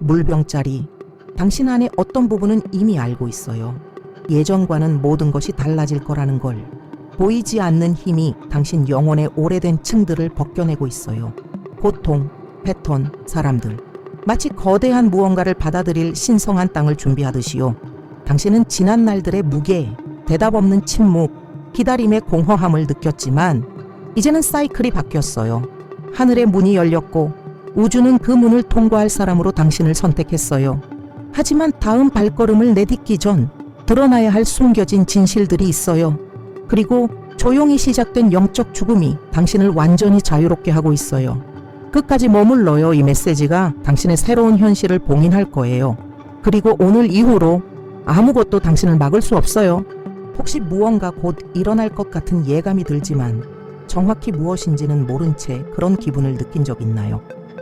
물병자리, 당신 안에 어떤 부분은 이미 알고 있어요. 예전과는 모든 것이 달라질 거라는 걸. 보이지 않는 힘이 당신 영혼의 오래된 층들을 벗겨내고 있어요. 고통, 패턴, 사람들. 마치 거대한 무언가를 받아들일 신성한 땅을 준비하듯이요. 당신은 지난 날들의 무게, 대답 없는 침묵, 기다림의 공허함을 느꼈지만 이제는 사이클이 바뀌었어요. 하늘의 문이 열렸고 우주는 그 문을 통과할 사람으로 당신을 선택했어요. 하지만 다음 발걸음을 내딛기 전 드러나야 할 숨겨진 진실들이 있어요. 그리고 조용히 시작된 영적 죽음이 당신을 완전히 자유롭게 하고 있어요. 끝까지 머물러요. 이 메시지가 당신의 새로운 현실을 봉인할 거예요. 그리고 오늘 이후로 아무것도 당신을 막을 수 없어요. 혹시 무언가 곧 일어날 것 같은 예감이 들지만 정확히 무엇인지는 모른 채 그런 기분을 느낀 적 있나요?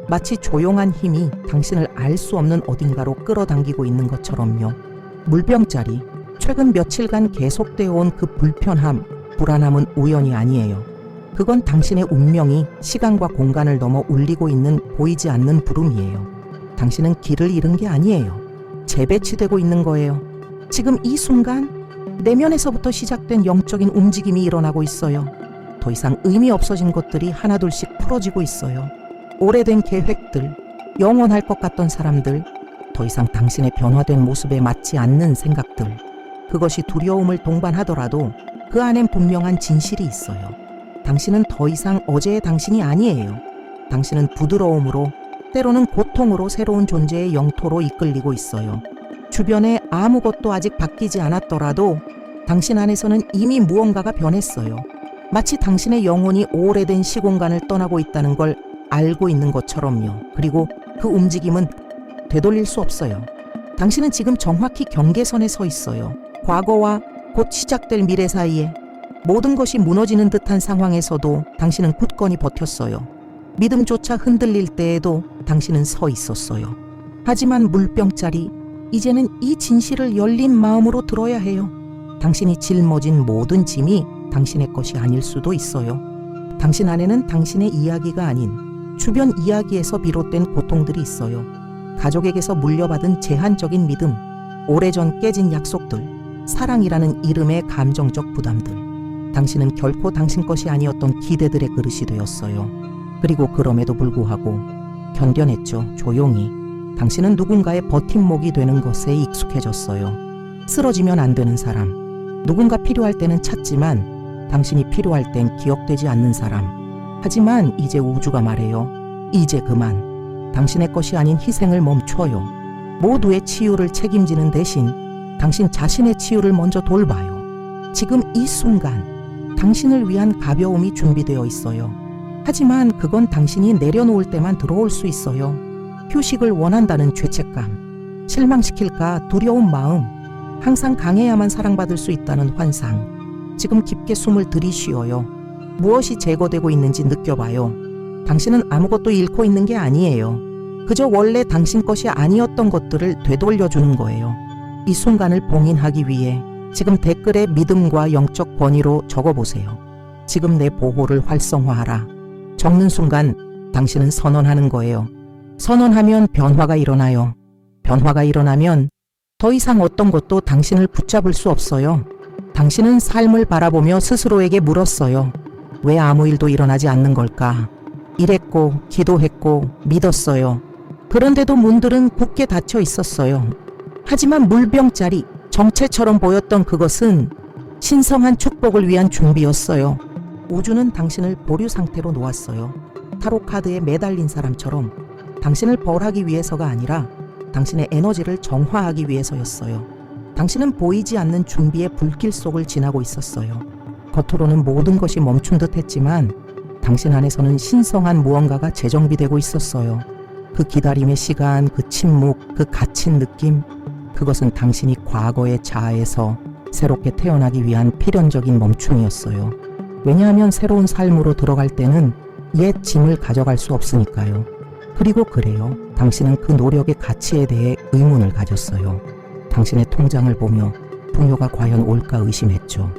마치 조용한 힘이 당신을 알 수 없는 어딘가로 끌어당기고 있는 것처럼요. 물병자리, 최근 며칠간 계속되어 온 그 불편함, 불안함은 우연이 아니에요. 그건 당신의 운명이 시간과 공간을 넘어 울리고 있는 보이지 않는 부름이에요. 당신은 길을 잃은 게 아니에요. 재배치되고 있는 거예요. 지금 이 순간 내면에서부터 시작된 영적인 움직임이 일어나고 있어요. 더 이상 의미 없어진 것들이 하나둘씩 풀어지고 있어요. 오래된 계획들, 영원할 것 같던 사람들, 더 이상 당신의 변화된 모습에 맞지 않는 생각들. 그것이 두려움을 동반하더라도 그 안엔 분명한 진실이 있어요. 당신은 더 이상 어제의 당신이 아니에요. 당신은 부드러움으로, 때로는 고통으로 새로운 존재의 영토로 이끌리고 있어요. 주변에 아무것도 아직 바뀌지 않았더라도 당신 안에서는 이미 무언가가 변했어요. 마치 당신의 영혼이 오래된 시공간을 떠나고 있다는 걸 알고 있는 것처럼요. 그리고 그 움직임은 되돌릴 수 없어요. 당신은 지금 정확히 경계선에 서 있어요. 과거와 곧 시작될 미래 사이에 모든 것이 무너지는 듯한 상황에서도 당신은 굳건히 버텼어요. 믿음조차 흔들릴 때에도 당신은 서 있었어요. 하지만 물병자리, 이제는 이 진실을 열린 마음으로 들어야 해요. 당신이 짊어진 모든 짐이 당신의 것이 아닐 수도 있어요. 당신 안에는 당신의 이야기가 아닌 주변 이야기에서 비롯된 고통들이 있어요. 가족에게서 물려받은 제한적인 믿음, 오래전 깨진 약속들, 사랑이라는 이름의 감정적 부담들. 당신은 결코 당신 것이 아니었던 기대들의 그릇이 되었어요. 그리고 그럼에도 불구하고 견뎌냈죠. 조용히. 당신은 누군가의 버팀목이 되는 것에 익숙해졌어요. 쓰러지면 안 되는 사람. 누군가 필요할 때는 찾지만 당신이 필요할 땐 기억되지 않는 사람. 하지만 이제 우주가 말해요. 이제 그만. 당신의 것이 아닌 희생을 멈춰요. 모두의 치유를 책임지는 대신 당신 자신의 치유를 먼저 돌봐요. 지금 이 순간 당신을 위한 가벼움이 준비되어 있어요. 하지만 그건 당신이 내려놓을 때만 들어올 수 있어요. 휴식을 원한다는 죄책감, 실망시킬까 두려운 마음, 항상 강해야만 사랑받을 수 있다는 환상. 지금 깊게 숨을 들이쉬어요. 무엇이 제거되고 있는지 느껴봐요. 당신은 아무것도 잃고 있는 게 아니에요. 그저 원래 당신 것이 아니었던 것들을 되돌려주는 거예요. 이 순간을 봉인하기 위해 지금 댓글에 믿음과 영적 권위로 적어보세요. 지금 내 보호를 활성화하라. 적는 순간 당신은 선언하는 거예요. 선언하면 변화가 일어나요. 변화가 일어나면 더 이상 어떤 것도 당신을 붙잡을 수 없어요. 당신은 삶을 바라보며 스스로에게 물었어요. 왜 아무 일도 일어나지 않는 걸까? 일했고 기도했고 믿었어요. 그런데도 문들은 굳게 닫혀 있었어요. 하지만 물병자리, 정체처럼 보였던 그것은 신성한 축복을 위한 준비였어요. 우주는 당신을 보류 상태로 놓았어요. 타로 카드에 매달린 사람처럼 당신을 벌하기 위해서가 아니라 당신의 에너지를 정화하기 위해서였어요. 당신은 보이지 않는 준비의 불길 속을 지나고 있었어요. 겉으로는 모든 것이 멈춘 듯 했지만 당신 안에서는 신성한 무언가가 재정비되고 있었어요. 그 기다림의 시간, 그 침묵, 그 갇힌 느낌, 그것은 당신이 과거의 자아에서 새롭게 태어나기 위한 필연적인 멈춤이었어요. 왜냐하면 새로운 삶으로 들어갈 때는 옛 짐을 가져갈 수 없으니까요. 그리고 그래요. 당신은 그 노력의 가치에 대해 의문을 가졌어요. 당신의 통장을 보며 풍요가 과연 올까 의심했죠.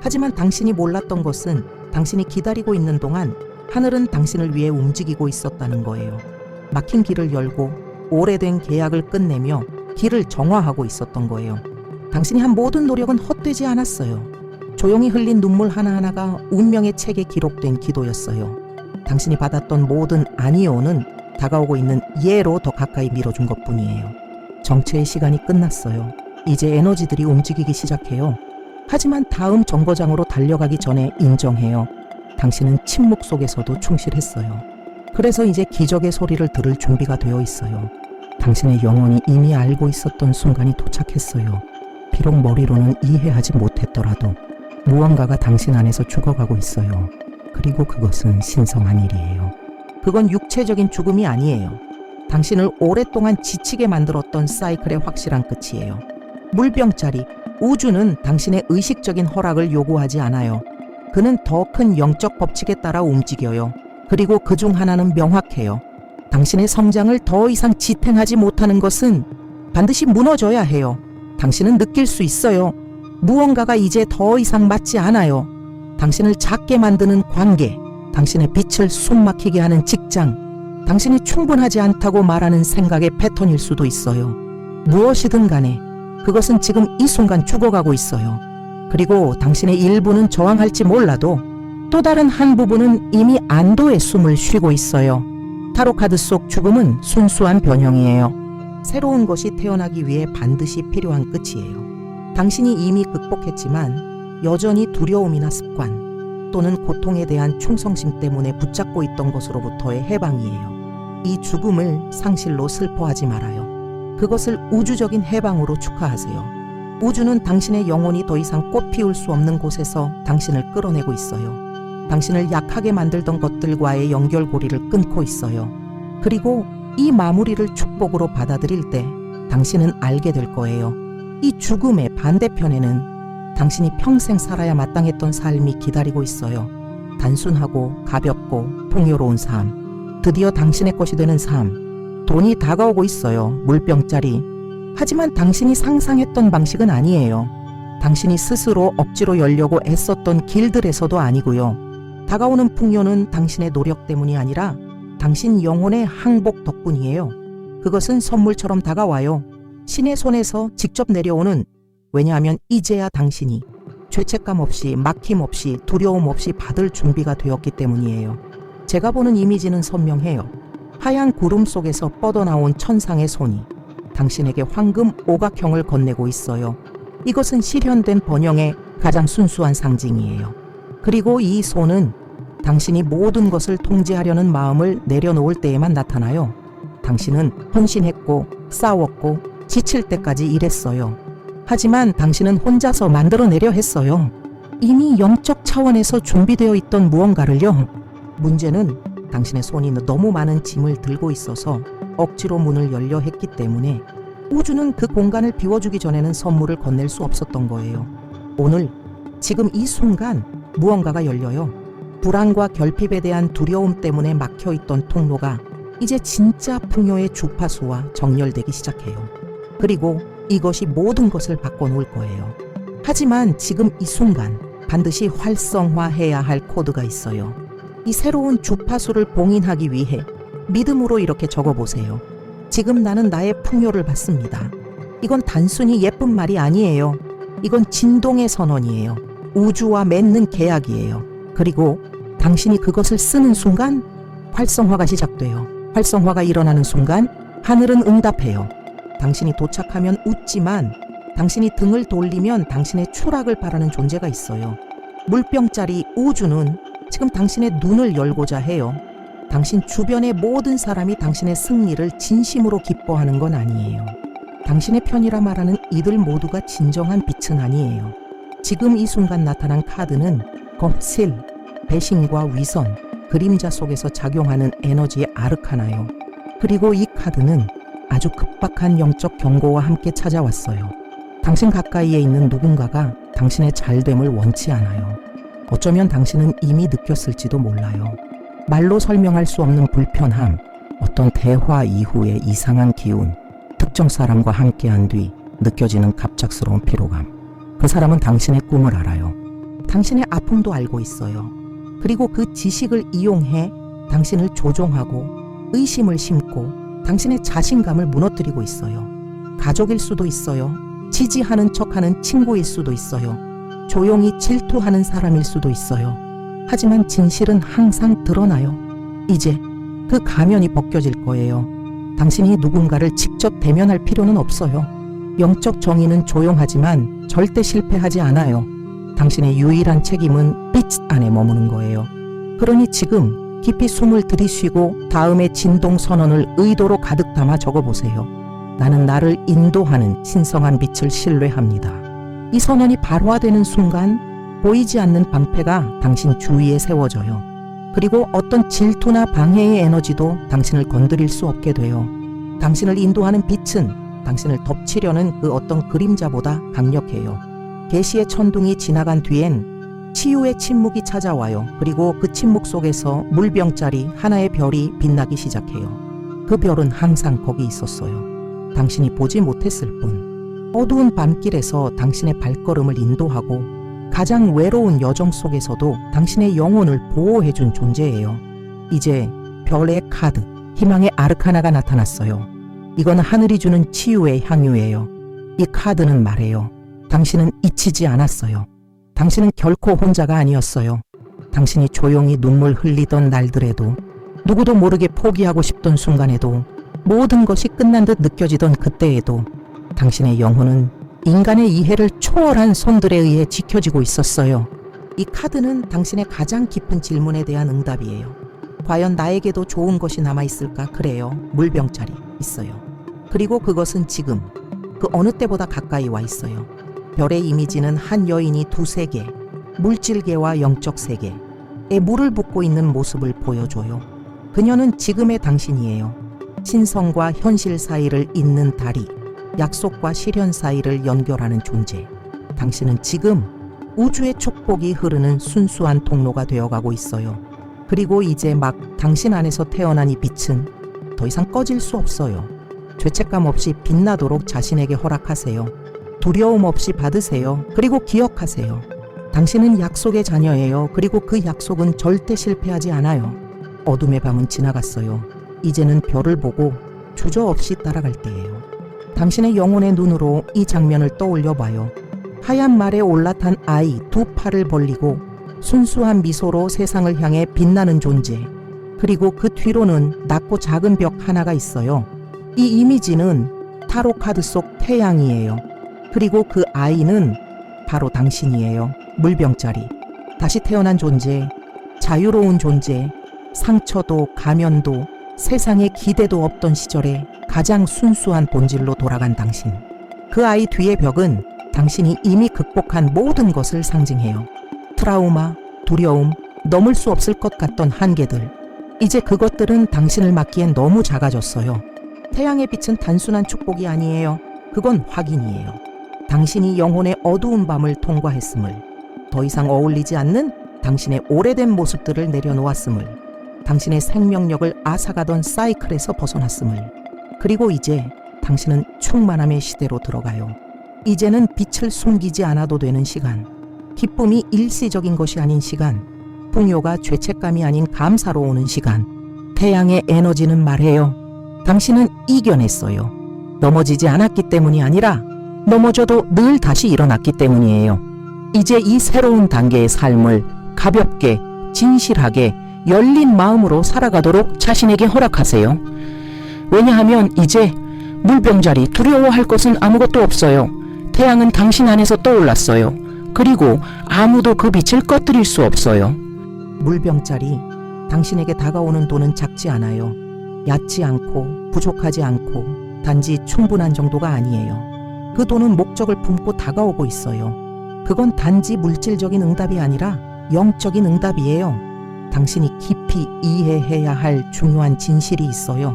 하지만 당신이 몰랐던 것은 당신이 기다리고 있는 동안 하늘은 당신을 위해 움직이고 있었다는 거예요. 막힌 길을 열고 오래된 계약을 끝내며 길을 정화하고 있었던 거예요. 당신이 한 모든 노력은 헛되지 않았어요. 조용히 흘린 눈물 하나하나가 운명의 책에 기록된 기도였어요. 당신이 받았던 모든 아니오는 다가오고 있는 예로 더 가까이 밀어준 것뿐이에요. 정체의 시간이 끝났어요. 이제 에너지들이 움직이기 시작해요. 하지만 다음 정거장으로 달려가기 전에 인정해요. 당신은 침묵 속에서도 충실했어요. 그래서 이제 기적의 소리를 들을 준비가 되어 있어요. 당신의 영혼이 이미 알고 있었던 순간이 도착했어요. 비록 머리로는 이해하지 못했더라도 무언가가 당신 안에서 죽어가고 있어요. 그리고 그것은 신성한 일이에요. 그건 육체적인 죽음이 아니에요. 당신을 오랫동안 지치게 만들었던 사이클의 확실한 끝이에요. 물병자리, 우주는 당신의 의식적인 허락을 요구하지 않아요. 그는 더 큰 영적 법칙에 따라 움직여요. 그리고 그중 하나는 명확해요. 당신의 성장을 더 이상 지탱하지 못하는 것은 반드시 무너져야 해요. 당신은 느낄 수 있어요. 무언가가 이제 더 이상 맞지 않아요. 당신을 작게 만드는 관계, 당신의 빛을 숨막히게 하는 직장, 당신이 충분하지 않다고 말하는 생각의 패턴일 수도 있어요. 무엇이든 간에 그것은 지금 이 순간 죽어가고 있어요. 그리고 당신의 일부는 저항할지 몰라도 또 다른 한 부분은 이미 안도의 숨을 쉬고 있어요. 타로 카드 속 죽음은 순수한 변형이에요. 새로운 것이 태어나기 위해 반드시 필요한 끝이에요. 당신이 이미 극복했지만 여전히 두려움이나 습관 또는 고통에 대한 충성심 때문에 붙잡고 있던 것으로부터의 해방이에요. 이 죽음을 상실로 슬퍼하지 말아요. 그것을 우주적인 해방으로 축하하세요. 우주는 당신의 영혼이 더 이상 꽃 피울 수 없는 곳에서 당신을 끌어내고 있어요. 당신을 약하게 만들던 것들과의 연결고리를 끊고 있어요. 그리고 이 마무리를 축복으로 받아들일 때 당신은 알게 될 거예요. 이 죽음의 반대편에는 당신이 평생 살아야 마땅했던 삶이 기다리고 있어요. 단순하고 가볍고 풍요로운 삶, 드디어 당신의 것이 되는 삶. 돈이 다가오고 있어요. 물병자리. 하지만 당신이 상상했던 방식은 아니에요. 당신이 스스로 억지로 열려고 애썼던 길들에서도 아니고요. 다가오는 풍요는 당신의 노력 때문이 아니라 당신 영혼의 항복 덕분이에요. 그것은 선물처럼 다가와요. 신의 손에서 직접 내려오는, 왜냐하면 이제야 당신이 죄책감 없이 막힘 없이 두려움 없이 받을 준비가 되었기 때문이에요. 제가 보는 이미지는 선명해요. 하얀 구름 속에서 뻗어나온 천상의 손이 당신에게 황금 오각형을 건네고 있어요. 이것은 실현된 번영의 가장 순수한 상징이에요. 그리고 이 손은 당신이 모든 것을 통제하려는 마음을 내려놓을 때에만 나타나요. 당신은 헌신했고 싸웠고 지칠 때까지 일했어요. 하지만 당신은 혼자서 만들어내려 했어요. 이미 영적 차원에서 준비되어 있던 무언가를요. 문제는 당신의 손이 너무 많은 짐을 들고 있어서 억지로 문을 열려 했기 때문에 우주는 그 공간을 비워주기 전에는 선물을 건넬 수 없었던 거예요. 오늘 지금 이 순간 무언가가 열려요. 불안과 결핍에 대한 두려움 때문에 막혀있던 통로가 이제 진짜 풍요의 주파수와 정렬되기 시작해요. 그리고 이것이 모든 것을 바꿔놓을 거예요. 하지만 지금 이 순간 반드시 활성화해야 할 코드가 있어요. 이 새로운 주파수를 봉인하기 위해 믿음으로 이렇게 적어보세요. 지금 나는 나의 풍요를 받습니다. 이건 단순히 예쁜 말이 아니에요. 이건 진동의 선언이에요. 우주와 맺는 계약이에요. 그리고 당신이 그것을 쓰는 순간 활성화가 시작돼요. 활성화가 일어나는 순간 하늘은 응답해요. 당신이 도착하면 웃지만 당신이 등을 돌리면 당신의 추락을 바라는 존재가 있어요. 물병자리 우주는 지금 당신의 눈을 열고자 해요. 당신 주변의 모든 사람이 당신의 승리를 진심으로 기뻐하는 건 아니에요. 당신의 편이라 말하는 이들 모두가 진정한 빛은 아니에요. 지금 이 순간 나타난 카드는 겁실, 배신과 위선, 그림자 속에서 작용하는 에너지의 아르카나요. 그리고 이 카드는 아주 급박한 영적 경고와 함께 찾아왔어요. 당신 가까이에 있는 누군가가 당신의 잘됨을 원치 않아요. 어쩌면 당신은 이미 느꼈을지도 몰라요. 말로 설명할 수 없는 불편함, 어떤 대화 이후의 이상한 기운, 특정 사람과 함께한 뒤 느껴지는 갑작스러운 피로감. 그 사람은 당신의 꿈을 알아요. 당신의 아픔도 알고 있어요. 그리고 그 지식을 이용해 당신을 조종하고 의심을 심고 당신의 자신감을 무너뜨리고 있어요. 가족일 수도 있어요. 지지하는 척하는 친구일 수도 있어요. 조용히 질투하는 사람일 수도 있어요. 하지만 진실은 항상 드러나요. 이제 그 가면이 벗겨질 거예요. 당신이 누군가를 직접 대면할 필요는 없어요. 영적 정의는 조용하지만 절대 실패하지 않아요. 당신의 유일한 책임은 빛 안에 머무는 거예요. 그러니 지금 깊이 숨을 들이쉬고 다음의 진동 선언을 의도로 가득 담아 적어보세요. 나는 나를 인도하는 신성한 빛을 신뢰합니다. 이 선언이 발화되는 순간 보이지 않는 방패가 당신 주위에 세워져요. 그리고 어떤 질투나 방해의 에너지도 당신을 건드릴 수 없게 돼요. 당신을 인도하는 빛은 당신을 덮치려는 그 어떤 그림자보다 강력해요. 계시의 천둥이 지나간 뒤엔 치유의 침묵이 찾아와요. 그리고 그 침묵 속에서 물병짜리 하나의 별이 빛나기 시작해요. 그 별은 항상 거기 있었어요. 당신이 보지 못했을 뿐. 어두운 밤길에서 당신의 발걸음을 인도하고 가장 외로운 여정 속에서도 당신의 영혼을 보호해준 존재예요. 이제 별의 카드, 희망의 아르카나가 나타났어요. 이건 하늘이 주는 치유의 향유예요. 이 카드는 말해요. 당신은 잊히지 않았어요. 당신은 결코 혼자가 아니었어요. 당신이 조용히 눈물 흘리던 날들에도, 누구도 모르게 포기하고 싶던 순간에도, 모든 것이 끝난 듯 느껴지던 그때에도 당신의 영혼은 인간의 이해를 초월한 손들에 의해 지켜지고 있었어요. 이 카드는 당신의 가장 깊은 질문에 대한 응답이에요. 과연 나에게도 좋은 것이 남아있을까? 그래요. 물병짜리 있어요. 그리고 그것은 지금 그 어느 때보다 가까이 와 있어요. 별의 이미지는 한 여인이 두 세계, 물질계와 영적 세계에 물을 붓고 있는 모습을 보여줘요. 그녀는 지금의 당신이에요. 신성과 현실 사이를 잇는 다리, 약속과 실현 사이를 연결하는 존재. 당신은 지금 우주의 축복이 흐르는 순수한 통로가 되어가고 있어요. 그리고 이제 막 당신 안에서 태어난 이 빛은 더 이상 꺼질 수 없어요. 죄책감 없이 빛나도록 자신에게 허락하세요. 두려움 없이 받으세요. 그리고 기억하세요. 당신은 약속의 자녀예요. 그리고 그 약속은 절대 실패하지 않아요. 어둠의 밤은 지나갔어요. 이제는 별을 보고 주저없이 따라갈 때예요. 당신의 영혼의 눈으로 이 장면을 떠올려 봐요. 하얀 말에 올라탄 아이 두 팔을 벌리고 순수한 미소로 세상을 향해 빛나는 존재. 그리고 그 뒤로는 낮고 작은 벽 하나가 있어요. 이 이미지는 타로 카드 속 태양이에요. 그리고 그 아이는 바로 당신이에요. 물병짜리. 다시 태어난 존재, 자유로운 존재, 상처도 가면도 세상에 기대도 없던 시절에 가장 순수한 본질로 돌아간 당신. 그 아이 뒤의 벽은 당신이 이미 극복한 모든 것을 상징해요. 트라우마, 두려움, 넘을 수 없을 것 같던 한계들. 이제 그것들은 당신을 막기엔 너무 작아졌어요. 태양의 빛은 단순한 축복이 아니에요. 그건 확인이에요. 당신이 영혼의 어두운 밤을 통과했음을, 더 이상 어울리지 않는 당신의 오래된 모습들을 내려놓았음을, 당신의 생명력을 앗아가던 사이클에서 벗어났음을, 그리고 이제 당신은 충만함의 시대로 들어가요. 이제는 빛을 숨기지 않아도 되는 시간, 기쁨이 일시적인 것이 아닌 시간, 풍요가 죄책감이 아닌 감사로 오는 시간. 태양의 에너지는 말해요. 당신은 이겨냈어요. 넘어지지 않았기 때문이 아니라 넘어져도 늘 다시 일어났기 때문이에요. 이제 이 새로운 단계의 삶을 가볍게, 진실하게, 열린 마음으로 살아가도록 자신에게 허락하세요. 왜냐하면 이제 물병자리 두려워할 것은 아무것도 없어요. 태양은 당신 안에서 떠올랐어요. 그리고 아무도 그 빛을 꺼뜨릴 수 없어요. 물병자리, 당신에게 다가오는 돈은 작지 않아요. 얕지 않고 부족하지 않고 단지 충분한 정도가 아니에요. 그 돈은 목적을 품고 다가오고 있어요. 그건 단지 물질적인 응답이 아니라 영적인 응답이에요. 당신이 깊이 이해해야 할 중요한 진실이 있어요.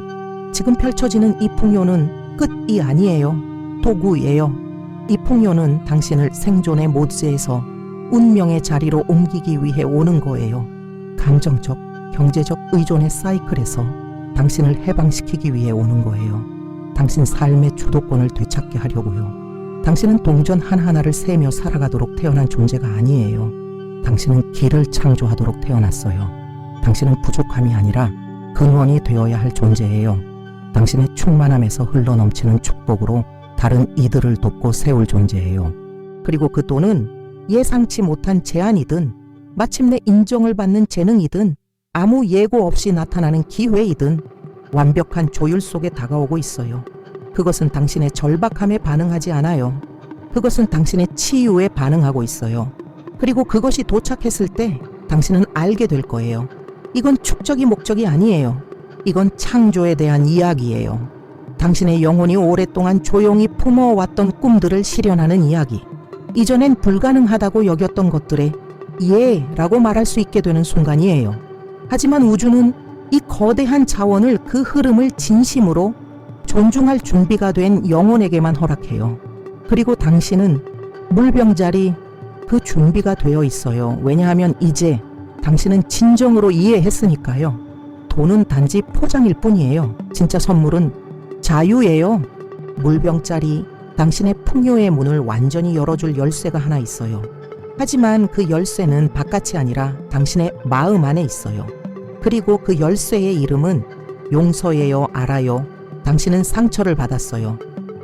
지금 펼쳐지는 이 풍요는 끝이 아니에요. 도구예요. 이 풍요는 당신을 생존의 모드에서 운명의 자리로 옮기기 위해 오는 거예요. 감정적, 경제적 의존의 사이클에서 당신을 해방시키기 위해 오는 거예요. 당신 삶의 주도권을 되찾게 하려고요. 당신은 동전 하나하나를 세며 살아가도록 태어난 존재가 아니에요. 당신은 길을 창조하도록 태어났어요. 당신은 부족함이 아니라 근원이 되어야 할 존재예요. 당신의 충만함에서 흘러넘치는 축복으로 다른 이들을 돕고 세울 존재예요. 그리고 그 돈은 예상치 못한 재안이든 마침내 인정을 받는 재능이든 아무 예고 없이 나타나는 기회이든 완벽한 조율 속에 다가오고 있어요. 그것은 당신의 절박함에 반응하지 않아요. 그것은 당신의 치유에 반응하고 있어요. 그리고 그것이 도착했을 때 당신은 알게 될 거예요. 이건 축적이 목적이 아니에요. 이건 창조에 대한 이야기예요. 당신의 영혼이 오랫동안 조용히 품어왔던 꿈들을 실현하는 이야기. 이전엔 불가능하다고 여겼던 것들에 예 라고 말할 수 있게 되는 순간이에요. 하지만 우주는 이 거대한 자원을 그 흐름을 진심으로 존중할 준비가 된 영혼에게만 허락해요. 그리고 당신은 물병자리 그 준비가 되어 있어요. 왜냐하면 이제 당신은 진정으로 이해했으니까요. 돈은 단지 포장일 뿐이에요. 진짜 선물은 자유예요. 물병자리 당신의 풍요의 문을 완전히 열어줄 열쇠가 하나 있어요. 하지만 그 열쇠는 바깥이 아니라 당신의 마음 안에 있어요. 그리고 그 열쇠의 이름은 용서예요. 알아요. 당신은 상처를 받았어요.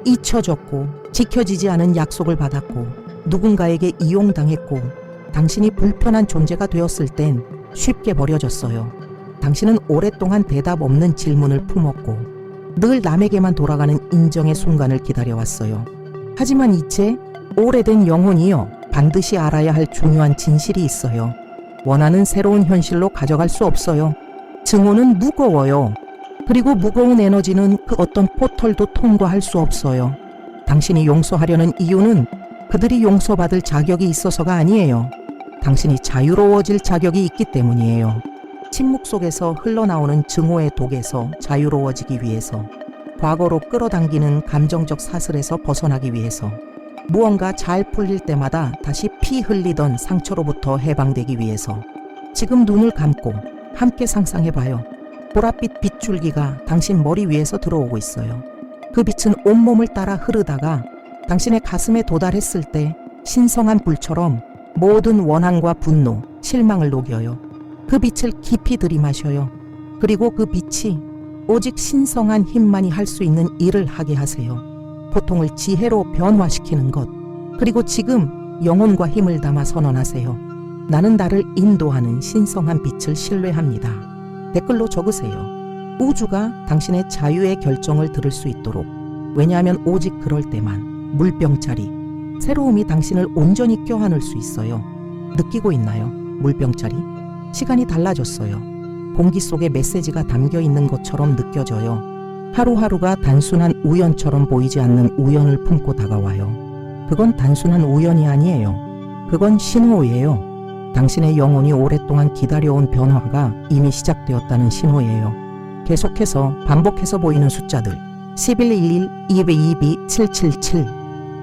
잊혀졌고 지켜지지 않은 약속을 받았고 누군가에게 이용당했고 당신이 불편한 존재가 되었을 땐 쉽게 버려졌어요. 당신은 오랫동안 대답 없는 질문을 품었고 늘 남에게만 돌아가는 인정의 순간을 기다려왔어요. 하지만 이제 오래된 영혼이요. 반드시 알아야 할 중요한 진실이 있어요. 원하는 새로운 현실로 가져갈 수 없어요. 증오는 무거워요. 그리고 무거운 에너지는 그 어떤 포털도 통과할 수 없어요. 당신이 용서하려는 이유는 그들이 용서받을 자격이 있어서가 아니에요. 당신이 자유로워질 자격이 있기 때문이에요. 침묵 속에서 흘러나오는 증오의 독에서 자유로워지기 위해서, 과거로 끌어당기는 감정적 사슬에서 벗어나기 위해서, 무언가 잘 풀릴 때마다 다시 피 흘리던 상처로부터 해방되기 위해서 지금 눈을 감고 함께 상상해봐요. 보랏빛 빗줄기가 당신 머리 위에서 들어오고 있어요. 그 빛은 온몸을 따라 흐르다가 당신의 가슴에 도달했을 때 신성한 불처럼 모든 원한과 분노, 실망을 녹여요. 그 빛을 깊이 들이마셔요. 그리고 그 빛이 오직 신성한 힘만이 할 수 있는 일을 하게 하세요. 고통을 지혜로 변화시키는 것. 그리고 지금 영혼과 힘을 담아 선언하세요. 나는 나를 인도하는 신성한 빛을 신뢰합니다. 댓글로 적으세요. 우주가 당신의 자유의 결정을 들을 수 있도록. 왜냐하면 오직 그럴 때만 물병자리, 새로움이 당신을 온전히 껴안을 수 있어요. 느끼고 있나요? 물병자리? 시간이 달라졌어요. 공기 속에 메시지가 담겨 있는 것처럼 느껴져요. 하루하루가 단순한 우연처럼 보이지 않는 우연을 품고 다가와요. 그건 단순한 우연이 아니에요. 그건 신호예요. 당신의 영혼이 오랫동안 기다려온 변화가 이미 시작되었다는 신호예요. 계속해서 반복해서 보이는 숫자들 1111, 222, 777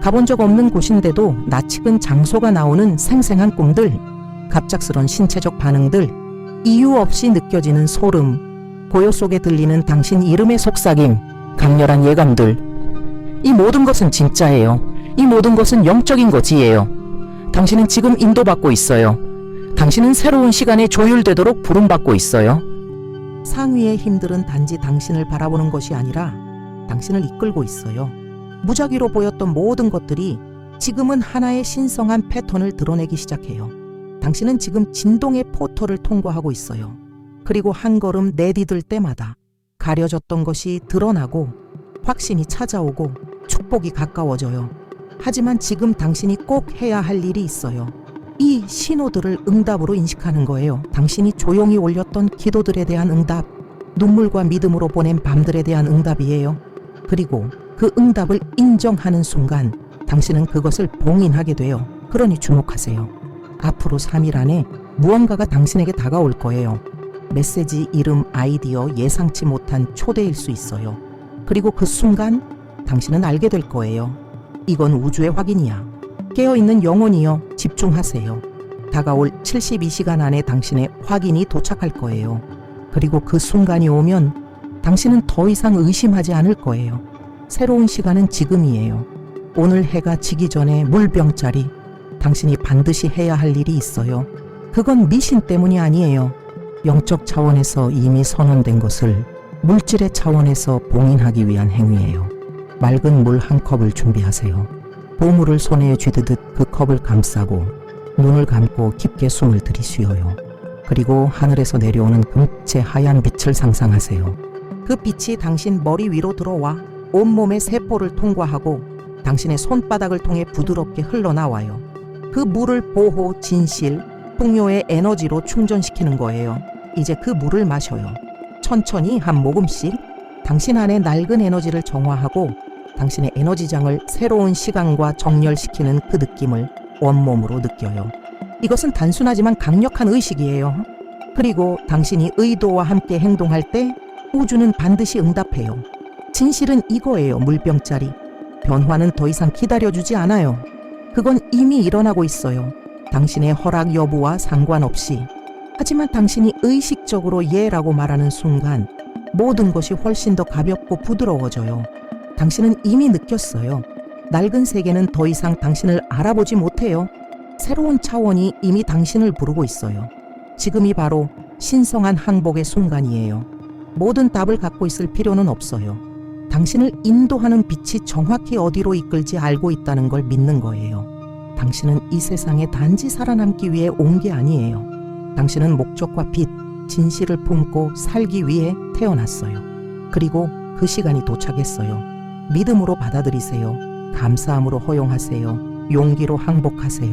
가본 적 없는 곳인데도 낯익은 장소가 나오는 생생한 꿈들, 갑작스런 신체적 반응들, 이유 없이 느껴지는 소름, 고요 속에 들리는 당신 이름의 속삭임, 강렬한 예감들. 이 모든 것은 진짜예요. 이 모든 것은 영적인 것이에요. 당신은 지금 인도받고 있어요. 당신은 새로운 시간에 조율되도록 부름받고 있어요. 상위의 힘들은 단지 당신을 바라보는 것이 아니라 당신을 이끌고 있어요. 무작위로 보였던 모든 것들이 지금은 하나의 신성한 패턴을 드러내기 시작해요. 당신은 지금 진동의 포털을 통과하고 있어요. 그리고 한 걸음 내디딜 때마다 가려졌던 것이 드러나고 확신이 찾아오고 축복이 가까워져요. 하지만 지금 당신이 꼭 해야 할 일이 있어요. 이 신호들을 응답으로 인식하는 거예요. 당신이 조용히 올렸던 기도들에 대한 응답, 눈물과 믿음으로 보낸 밤들에 대한 응답이에요. 그리고 그 응답을 인정하는 순간 당신은 그것을 봉인하게 돼요. 그러니 주목하세요. 앞으로 3일 안에 무언가가 당신에게 다가올 거예요. 메시지, 이름, 아이디어, 예상치 못한 초대일 수 있어요. 그리고 그 순간 당신은 알게 될 거예요. 이건 우주의 확인이야. 깨어있는 영혼이여, 집중하세요. 다가올 72시간 안에 당신의 확인이 도착할 거예요. 그리고 그 순간이 오면 당신은 더 이상 의심하지 않을 거예요. 새로운 시간은 지금이에요. 오늘 해가 지기 전에 물병자리, 당신이 반드시 해야 할 일이 있어요. 그건 미신 때문이 아니에요. 영적 차원에서 이미 선언된 것을 물질의 차원에서 봉인하기 위한 행위예요. 맑은 물 한 컵을 준비하세요. 보물을 손에 쥐듯 그 컵을 감싸고 눈을 감고 깊게 숨을 들이쉬어요. 그리고 하늘에서 내려오는 금체 하얀 빛을 상상하세요. 그 빛이 당신 머리 위로 들어와 온몸의 세포를 통과하고 당신의 손바닥을 통해 부드럽게 흘러나와요. 그 물을 보호, 진실, 풍요의 에너지로 충전시키는 거예요. 이제 그 물을 마셔요. 천천히 한 모금씩 당신 안에 낡은 에너지를 정화하고 당신의 에너지장을 새로운 시간과 정렬시키는 그 느낌을 온몸으로 느껴요. 이것은 단순하지만 강력한 의식이에요. 그리고 당신이 의도와 함께 행동할 때 우주는 반드시 응답해요. 진실은 이거예요. 물병짜리. 변화는 더 이상 기다려주지 않아요. 그건 이미 일어나고 있어요. 당신의 허락 여부와 상관없이. 하지만 당신이 의식적으로 예라고 말하는 순간 모든 것이 훨씬 더 가볍고 부드러워져요. 당신은 이미 느꼈어요. 낡은 세계는 더 이상 당신을 알아보지 못해요. 새로운 차원이 이미 당신을 부르고 있어요. 지금이 바로 신성한 항복의 순간이에요. 모든 답을 갖고 있을 필요는 없어요. 당신을 인도하는 빛이 정확히 어디로 이끌지 알고 있다는 걸 믿는 거예요. 당신은 이 세상에 단지 살아남기 위해 온 게 아니에요. 당신은 목적과 빛, 진실을 품고 살기 위해 태어났어요. 그리고 그 시간이 도착했어요. 믿음으로 받아들이세요. 감사함으로 허용하세요. 용기로 항복하세요.